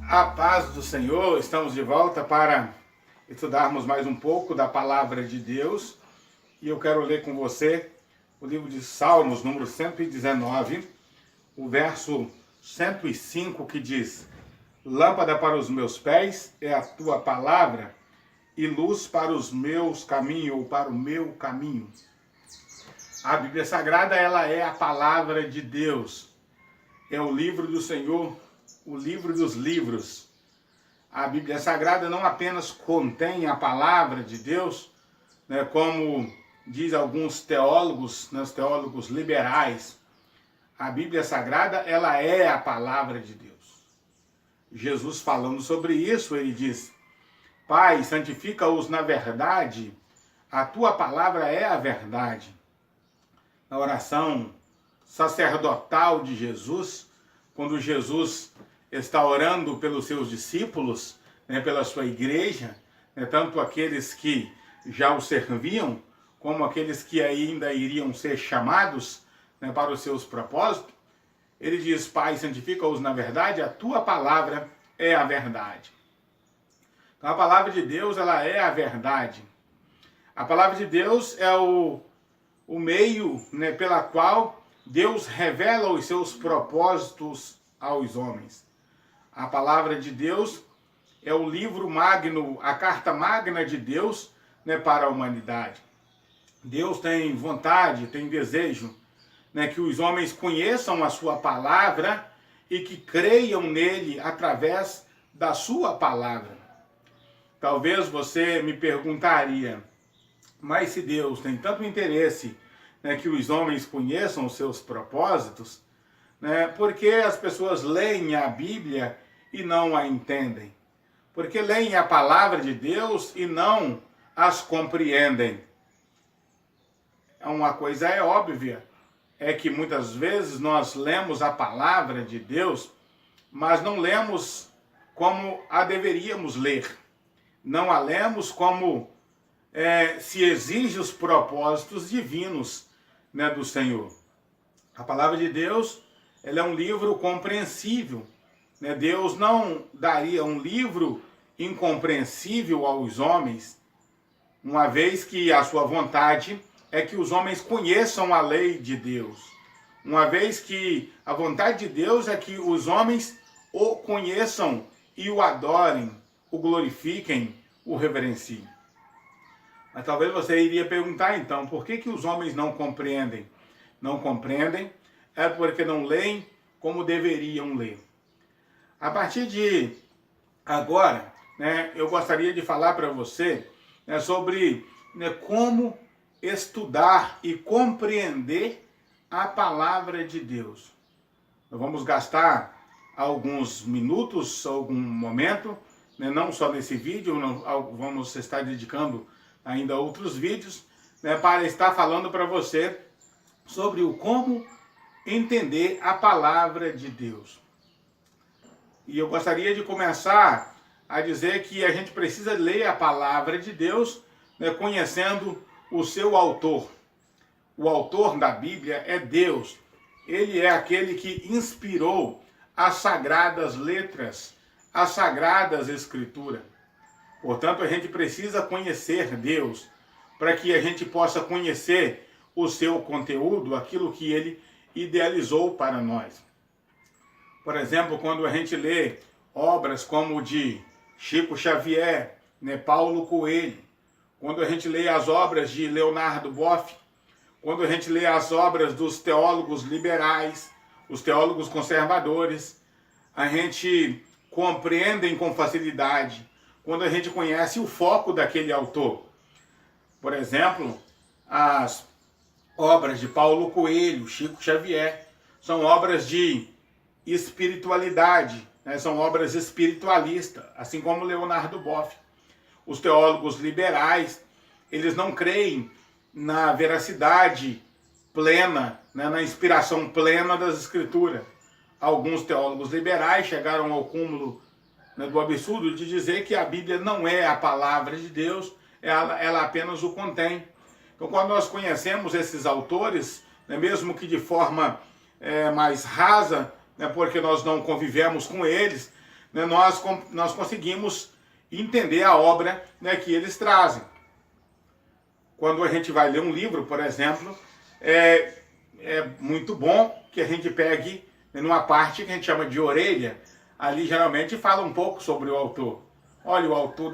A paz do Senhor, estamos de volta para estudarmos mais um pouco da palavra de Deus. E eu quero ler com você o livro de Salmos, número 119, o verso 105, que diz: Lâmpada para os meus pés é a tua palavra e luz para os meus caminhos, ou para o meu caminho. A Bíblia Sagrada, ela é a palavra de Deus. É o livro do Senhor, o livro dos livros. A Bíblia Sagrada não apenas contém a palavra de Deus, né, como diz alguns teólogos, né, os teólogos liberais. A Bíblia Sagrada, ela é a palavra de Deus. Jesus, falando sobre isso, ele diz: Pai, santifica-os na verdade, a tua palavra é a verdade. Na oração sacerdotal de Jesus, quando Jesus está orando pelos seus discípulos, né, pela sua igreja, né, tanto aqueles que já o serviam, como aqueles que ainda iriam ser chamados, né, para os seus propósitos, ele diz: Pai, santifica-os na verdade, a tua palavra é a verdade. Então a palavra de Deus, ela é a verdade. A palavra de Deus é o meio, né, pela qual Deus revela os seus propósitos aos homens. A palavra de Deus é o livro magno, a carta magna de Deus, né, para a humanidade. Deus tem vontade, tem desejo, né, que os homens conheçam a sua palavra e que creiam nele através da sua palavra. Talvez você me perguntaria: mas se Deus tem tanto interesse, né, que os homens conheçam os seus propósitos, né, por que as pessoas leem a Bíblia e não a entendem? Porque leem a palavra de Deus e não as compreendem? Uma coisa é óbvia, é que muitas vezes nós lemos a palavra de Deus, mas não lemos como a deveríamos ler. Não a lemos como se exige os propósitos divinos, né, do Senhor. A palavra de Deus, ela é um livro compreensível, né? Deus não daria um livro incompreensível aos homens, uma vez que a sua vontade é que os homens conheçam a lei de Deus. Uma vez que a vontade de Deus é que os homens o conheçam e o adorem, o glorifiquem, o reverenciem. Mas talvez você iria perguntar então, por que os homens não compreendem? Não compreendem é porque não leem como deveriam ler. A partir de agora, né, eu gostaria de falar para você, né, sobre, né, como estudar e compreender a palavra de Deus. Nós vamos gastar alguns minutos, algum momento, né, não só nesse vídeo, vamos estar dedicando ainda a outros vídeos, né, para estar falando para você sobre o como entender a palavra de Deus. E eu gostaria de começar a dizer que a gente precisa ler a palavra de Deus, né, conhecendo o seu autor. O autor da Bíblia é Deus. Ele é aquele que inspirou as sagradas letras, as sagradas escrituras. Portanto, a gente precisa conhecer Deus para que a gente possa conhecer o seu conteúdo, aquilo que ele idealizou para nós. Por exemplo, quando a gente lê obras como de Chico Xavier, né, Paulo Coelho, quando a gente lê as obras de Leonardo Boff, quando a gente lê as obras dos teólogos liberais, os teólogos conservadores, a gente compreende com facilidade quando a gente conhece o foco daquele autor. Por exemplo, as obras de Paulo Coelho, Chico Xavier, são obras de espiritualidade, né? São obras espiritualistas, assim como Leonardo Boff. Os teólogos liberais, eles não creem na veracidade plena, né, na inspiração plena das Escrituras. Alguns teólogos liberais chegaram ao cúmulo, né, do absurdo de dizer que a Bíblia não é a palavra de Deus, ela apenas o contém. Então, quando nós conhecemos esses autores, né, mesmo que de forma mais rasa, né, porque nós não convivemos com eles, né, nós conseguimos entender a obra, né, que eles trazem. Quando a gente vai ler um livro, por exemplo, é muito bom que a gente pegue, né, numa parte que a gente chama de orelha, ali geralmente fala um pouco sobre o autor. Olha, o autor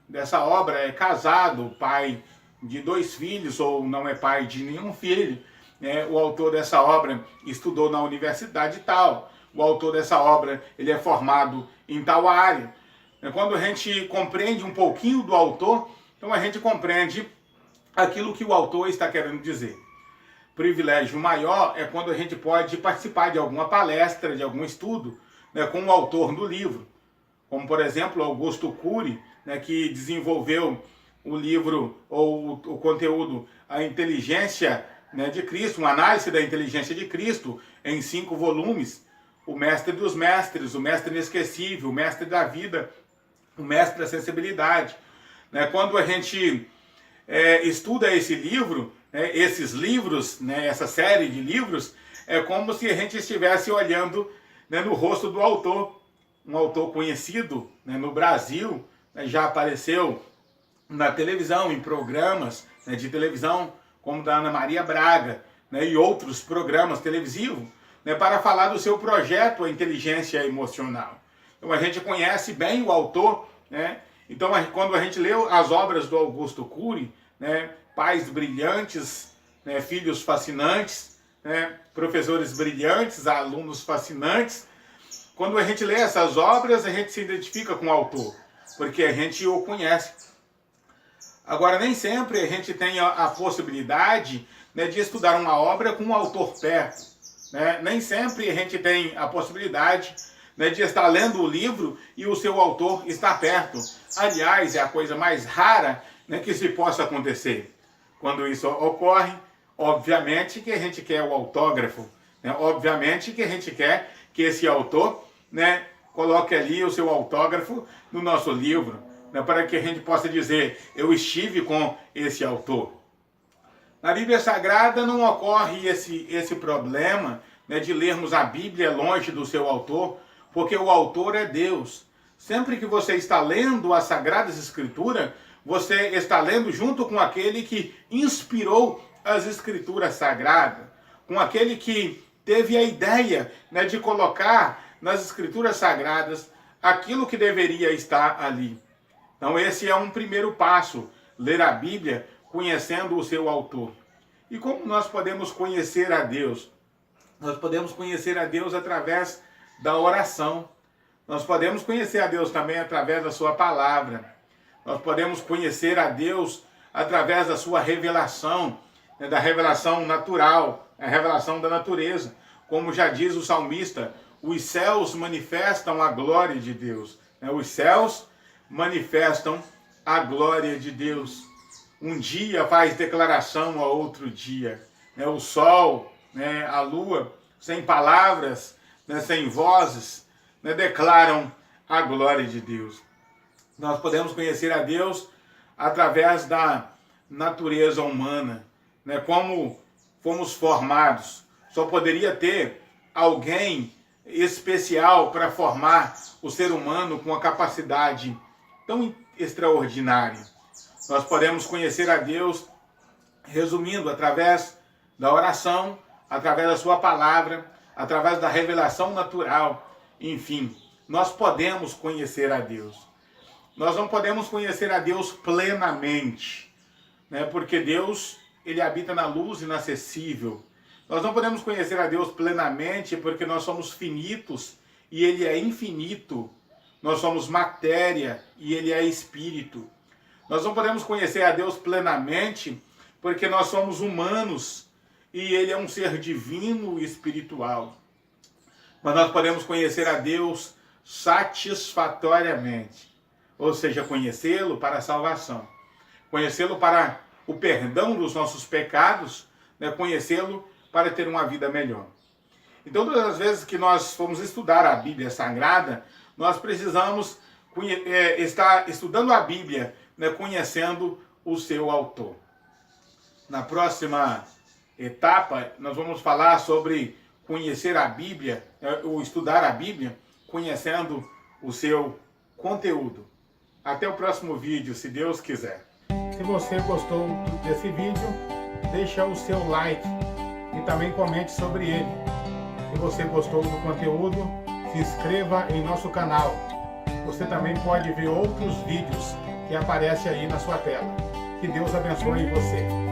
dessa obra é casado, pai de 2 filhos, ou não é pai de nenhum filho. Né? O autor dessa obra estudou na universidade tal. O autor dessa obra ele é formado em tal área. Quando a gente compreende um pouquinho do autor, então a gente compreende aquilo que o autor está querendo dizer. Privilégio maior é quando a gente pode participar de alguma palestra, de algum estudo, né, com o autor do livro. Como, por exemplo, Augusto Cury, né, que desenvolveu o livro, ou o conteúdo, A Inteligência, né, de Cristo, uma análise da inteligência de Cristo, em 5 volumes. O mestre dos mestres, o mestre inesquecível, o mestre da vida, o mestre da sensibilidade. Né, quando a gente estuda esse livro, né, esses livros, né, essa série de livros, é como se a gente estivesse olhando, né, no rosto do autor, um autor conhecido, né, no Brasil, né, já apareceu na televisão, em programas, né, de televisão, como da Ana Maria Braga, né, e outros programas televisivos, né, para falar do seu projeto, a inteligência emocional. Então a gente conhece bem o autor, né? Então quando a gente lê as obras do Augusto Cury, né, pais brilhantes, né, filhos fascinantes, né, professores brilhantes, alunos fascinantes, quando a gente lê essas obras, a gente se identifica com o autor, porque a gente o conhece. Agora, nem sempre a gente tem a possibilidade, né, de estudar uma obra com um autor perto. Né? Nem sempre a gente tem a possibilidade, né, de estar lendo o livro e o seu autor está perto. Aliás, é a coisa mais rara, né, que se possa acontecer. Quando isso ocorre, obviamente que a gente quer o autógrafo. Né? Obviamente que a gente quer que esse autor, né, coloque ali o seu autógrafo no nosso livro, né, para que a gente possa dizer, eu estive com esse autor. Na Bíblia Sagrada não ocorre esse problema, né, de lermos a Bíblia longe do seu autor, porque o autor é Deus. Sempre que você está lendo as Sagradas Escrituras, você está lendo junto com aquele que inspirou as Escrituras Sagradas, com aquele que teve a ideia, né, de colocar nas Escrituras Sagradas aquilo que deveria estar ali. Então esse é um primeiro passo, ler a Bíblia conhecendo o seu autor. E como nós podemos conhecer a Deus? Nós podemos conhecer a Deus através da oração. Nós podemos conhecer a Deus também através da sua palavra. Nós podemos conhecer a Deus através da sua revelação, né, da revelação natural, a revelação da natureza. Como já diz o salmista, os céus manifestam a glória de Deus. Né? Os céus manifestam a glória de Deus. Um dia faz declaração a outro dia. Né? O sol, né, a lua, sem palavras, né, sem vozes, né, declaram a glória de Deus. Nós podemos conhecer a Deus através da natureza humana, né, como fomos formados. Só poderia ter alguém especial para formar o ser humano com a capacidade tão extraordinária. Nós podemos conhecer a Deus, resumindo, através da oração, através da sua palavra, através da revelação natural. Enfim, nós podemos conhecer a Deus. Nós não podemos conhecer a Deus plenamente, né? Porque Deus, ele habita na luz inacessível. Nós não podemos conhecer a Deus plenamente porque nós somos finitos e ele é infinito. Nós somos matéria e ele é espírito. Nós não podemos conhecer a Deus plenamente porque nós somos humanos e ele é um ser divino e espiritual. Mas nós podemos conhecer a Deus satisfatoriamente, ou seja, conhecê-lo para a salvação, conhecê-lo para o perdão dos nossos pecados, né? Conhecê-lo para ter uma vida melhor. Então, todas as vezes que nós formos estudar a Bíblia Sagrada, nós precisamos estar estudando a Bíblia, né, conhecendo o seu autor. Na próxima etapa, nós vamos falar sobre conhecer a Bíblia, ou estudar a Bíblia, conhecendo o seu conteúdo. Até o próximo vídeo, se Deus quiser. Se você gostou desse vídeo, deixa o seu like e também comente sobre ele. Se você gostou do conteúdo, se inscreva em nosso canal. Você também pode ver outros vídeos que aparecem aí na sua tela. Que Deus abençoe você.